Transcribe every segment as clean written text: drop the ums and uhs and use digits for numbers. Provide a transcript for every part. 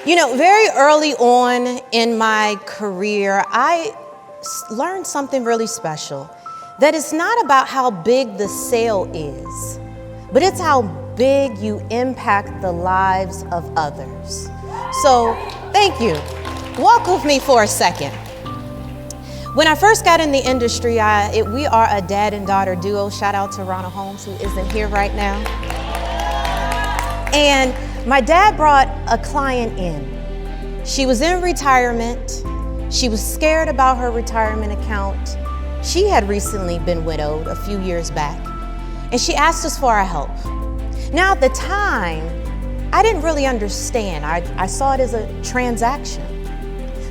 Very early on in my career, I learned something really special. That it's not about how big the sale is, but it's how big you impact the lives of others. So, thank you. Walk with me for a second. When I first got in the industry, we are a dad and daughter duo. Shout out to Ronna Holmes, who isn't here right now. And my dad brought a client in. She was in retirement. She was scared about her retirement account. She had recently been widowed a few years back, and she asked us for our help. Now, at the time, I didn't really understand. I saw it as a transaction.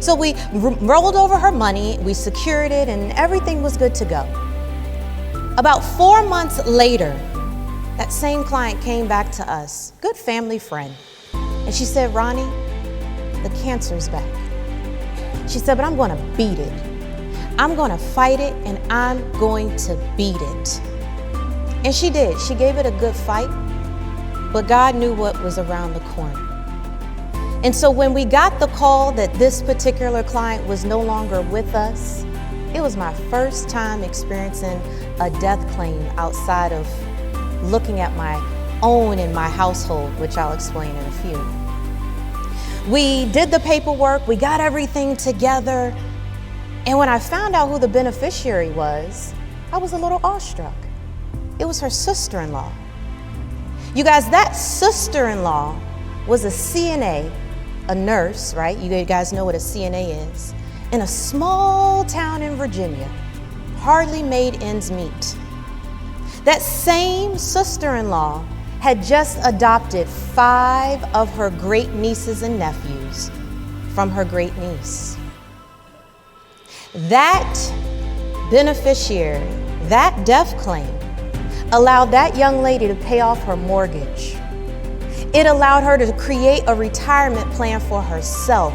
So we rolled over her money, we secured it, and everything was good to go. About 4 months later, that same client came back to us, good family friend, and she said, "Ronnie, the cancer's back." She said, "But I'm gonna beat it. I'm gonna fight it, and I'm going to beat it." And she did. She gave it a good fight, but God knew what was around the corner. And so when we got the call that this particular client was no longer with us, it was my first time experiencing a death claim outside of looking at my own in my household, which I'll explain in a few. We did the paperwork, we got everything together, and when I found out who the beneficiary was, I was a little awestruck. It was her sister-in-law. You guys, that sister-in-law was a CNA, a nurse, right? You guys know what a CNA is, in a small town in Virginia, hardly made ends meet. That same sister-in-law had just adopted 5 of her great nieces and nephews from her great niece. That beneficiary, that death claim, allowed that young lady to pay off her mortgage. It allowed her to create a retirement plan for herself.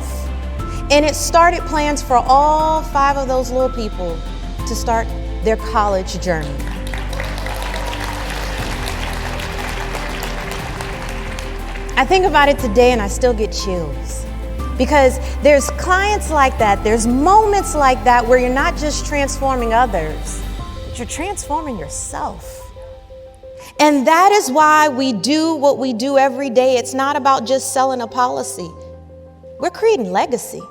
And it started plans for all 5 of those little people to start their college journey. I think about it today and I still get chills, because there's clients like that, there's moments like that where you're not just transforming others, but you're transforming yourself. And that is why we do what we do every day. It's not about just selling a policy. We're creating legacy.